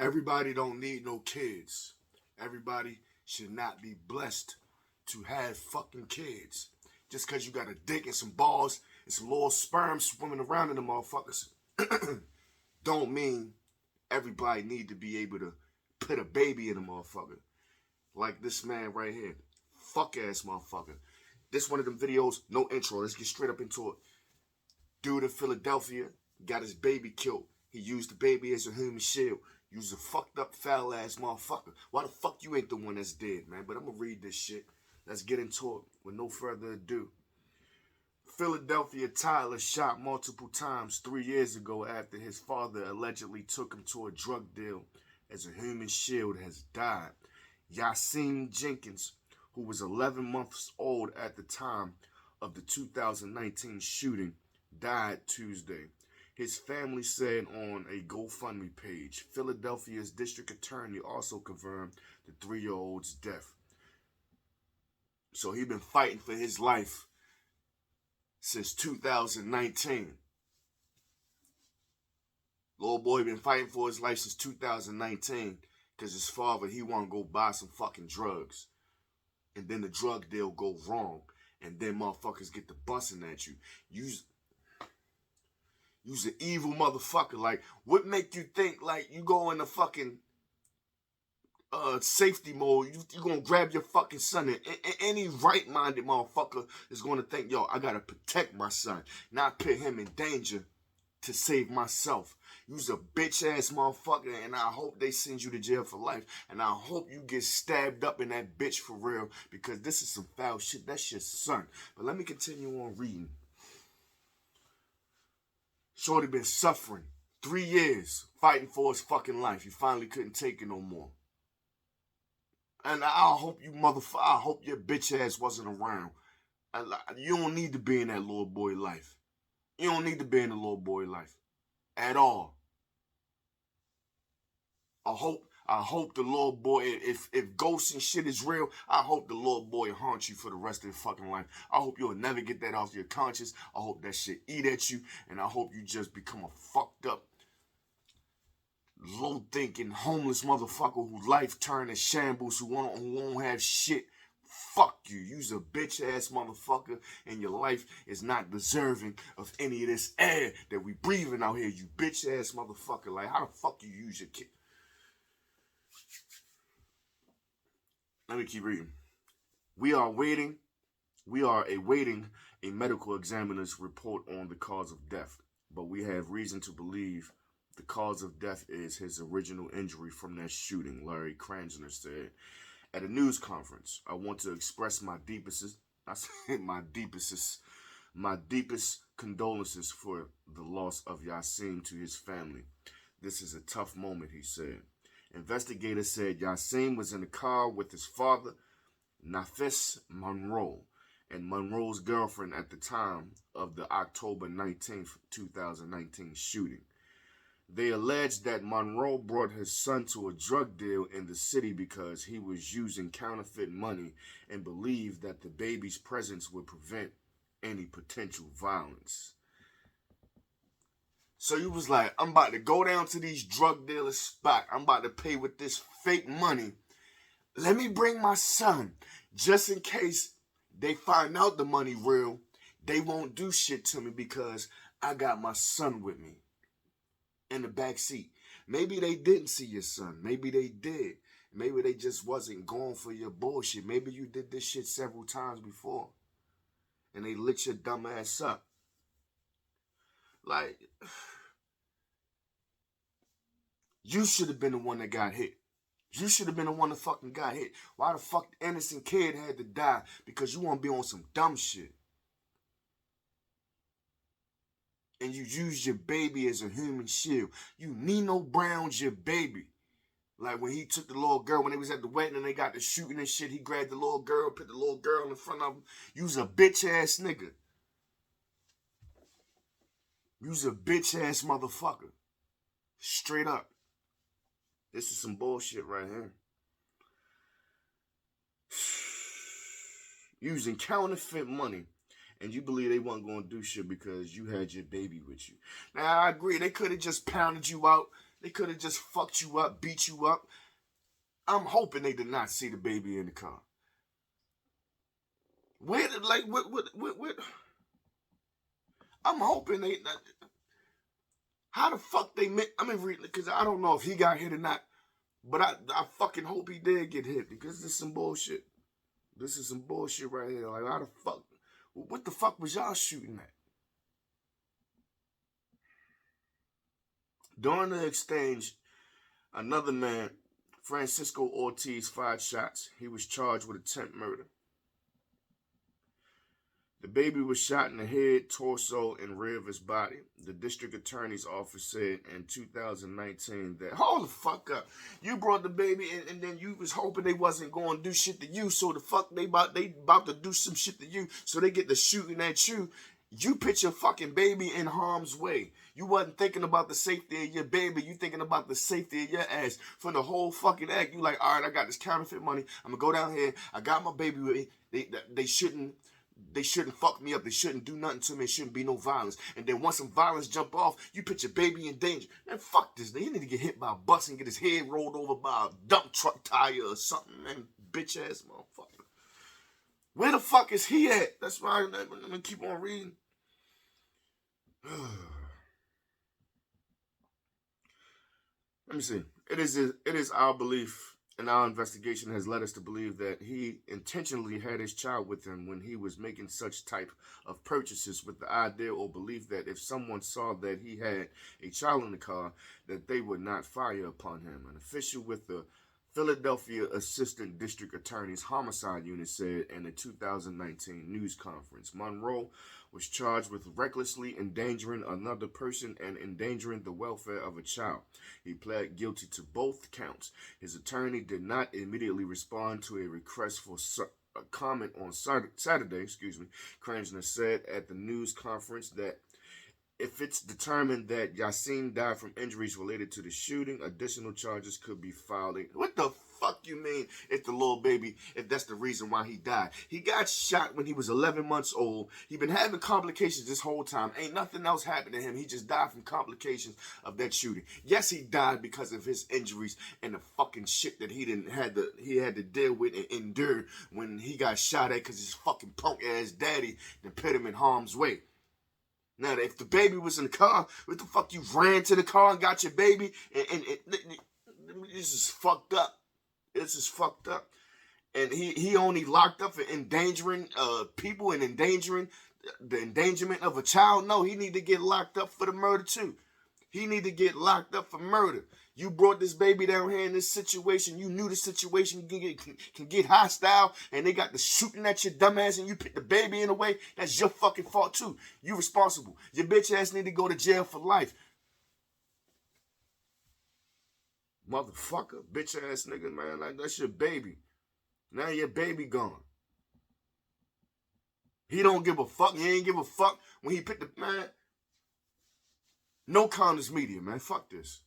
Everybody don't need no kids. Everybody should not be blessed to have fucking kids. Just because you got a dick and some balls and some little sperm swimming around in the motherfuckers don't mean everybody need to be able to put a baby in a motherfucker. Like this man right here. Fuck ass motherfucker. This one of them videos, no intro. Let's get straight up into it. Dude in Philadelphia got his baby killed. He used the baby as a human shield. You's a fucked up foul ass motherfucker. Why the fuck you ain't the one that's dead, man? But I'm gonna read this shit. Let's get into it with no further ado. Philadelphia Tyler shot multiple times 3 years ago after his father allegedly took him to a drug deal as a human shield has died. Yasim Jenkins, who was 11 months old at the time of the 2019 shooting, died Tuesday. His family said on a GoFundMe page. Philadelphia's district attorney also confirmed the 3-year-old's death. So he's been fighting for his life since 2019. Little boy been fighting for his life since 2019 because his father, he want to go buy some fucking drugs. And then the drug deal go wrong. And then motherfuckers get to busting at you. You's an evil motherfucker. Like, what make you think, like, you go in the fucking safety mode, you gonna grab your fucking son, and any right-minded motherfucker is gonna think, yo, I gotta protect my son, not put him in danger to save myself. You's a bitch-ass motherfucker, and I hope they send you to jail for life, and I hope you get stabbed up in that bitch for real, because this is some foul shit. That's your son. But let me continue on reading. Shorty been suffering 3 years fighting for his fucking life. He finally couldn't take it no more. And I hope you I hope your bitch ass wasn't around. You don't need to be in that little boy life. You don't need to be in the little boy life at all. I hope the little boy, if ghosts and shit is real, I hope the little boy haunts you for the rest of your fucking life. I hope you'll never get that off your conscience. I hope that shit eat at you, and I hope you just become a fucked up, low-thinking, homeless motherfucker whose life turned to shambles, who won't have shit. Fuck you. You's a bitch-ass motherfucker, and your life is not deserving of any of this air that we breathing out here, you bitch-ass motherfucker. Like, how the fuck you use your kid? Let me keep reading. We are awaiting a medical examiner's report on the cause of death, but we have reason to believe the cause of death is his original injury from that shooting, Larry Kranzner said. At a news conference, I want to express my deepest condolences for the loss of Yasim to his family. This is a tough moment, he said. Investigators said Yasim was in the car with his father, Nafis Monroe, and Monroe's girlfriend at the time of the October 19th, 2019 shooting. They alleged that Monroe brought his son to a drug deal in the city because he was using counterfeit money and believed that the baby's presence would prevent any potential violence. So you was like, I'm about to go down to these drug dealers' spot. I'm about to pay with this fake money. Let me bring my son. Just in case they find out the money real, they won't do shit to me because I got my son with me in the back seat. Maybe they didn't see your son. Maybe they did. Maybe they just wasn't going for your bullshit. Maybe you did this shit several times before and they lit your dumb ass up. Like, you should have been the one that got hit. You should have been the one that fucking got hit. Why the fuck the innocent kid had to die? Because you want to be on some dumb shit. And you use your baby as a human shield. You Nino Brown's your baby. Like when he took the little girl, when they was at the wedding and they got the shooting and shit, he grabbed the little girl, put the little girl in front of him. You's a bitch ass nigga. You's a bitch ass motherfucker. Straight up. This is some bullshit right here. Using counterfeit money, and you believe they wasn't going to do shit because you had your baby with you. Now, I agree. They could have just pounded you out, They could have just fucked you up, beat you up. I'm hoping they did not see the baby in the car. Where did, like, what? I'm hoping they, how the fuck they met? I mean, because I don't know if he got hit or not, but I fucking hope he did get hit, because this is some bullshit. This is some bullshit right here. Like, how the fuck, what the fuck was y'all shooting at? During the exchange, another man, Francisco Ortiz, fired shots. He was charged with attempt murder. The baby was shot in the head, torso, and rear of his body. The district attorney's office said in 2019 that, hold the fuck up, you brought the baby and then you was hoping they wasn't going to do shit to you, so the fuck they about to do some shit to you, so they get to shooting at you. You put your fucking baby in harm's way. You wasn't thinking about the safety of your baby. You thinking about the safety of your ass. For the whole fucking act, you like, all right, I got this counterfeit money. I'm going to go down here. I got my baby with me. They shouldn't fuck me up. They shouldn't do nothing to me. There shouldn't be no violence. And then once some violence jump off, you put your baby in danger. Man, fuck this. He need to get hit by a bus and get his head rolled over by a dump truck tire or something, man. Bitch ass motherfucker. Where the fuck is he at? That's why I'm going to keep on reading. Let me see. It is our belief, and our investigation has led us to believe that he intentionally had his child with him when he was making such type of purchases, with the idea or belief that if someone saw that he had a child in the car, that they would not fire upon him. An official with the Philadelphia Assistant District Attorney's Homicide Unit said in a 2019 news conference, Monroe was charged with recklessly endangering another person and endangering the welfare of a child. He pled guilty to both counts. His attorney did not immediately respond to a request for a comment on Saturday. Kranzner said at the news conference that if it's determined that Yasin died from injuries related to the shooting, additional charges could be filed. What the fuck you mean if the little baby, if that's the reason why he died? He got shot when he was 11 months old. He been having complications this whole time. Ain't nothing else happened to him. He just died from complications of that shooting. Yes, he died because of his injuries and the fucking shit that he had to deal with and endure when he got shot at because his fucking punk ass daddy that put him in harm's way. Now, if the baby was in the car, what the fuck, you ran to the car and got your baby? And this is fucked up. This is fucked up. And he only locked up for endangering people and endangering the endangerment of a child. No, he need to get locked up for the murder too. He need to get locked up for murder. You brought this baby down here in this situation. You knew the situation can get hostile, and they got the shooting at your dumb ass, and you put the baby in the way. That's your fucking fault too. You responsible. Your bitch ass need to go to jail for life. Motherfucker, bitch ass nigga, man. Like, that's your baby. Now your baby gone. He don't give a fuck. He ain't give a fuck when he put the, man. No Congress media, man. Fuck this.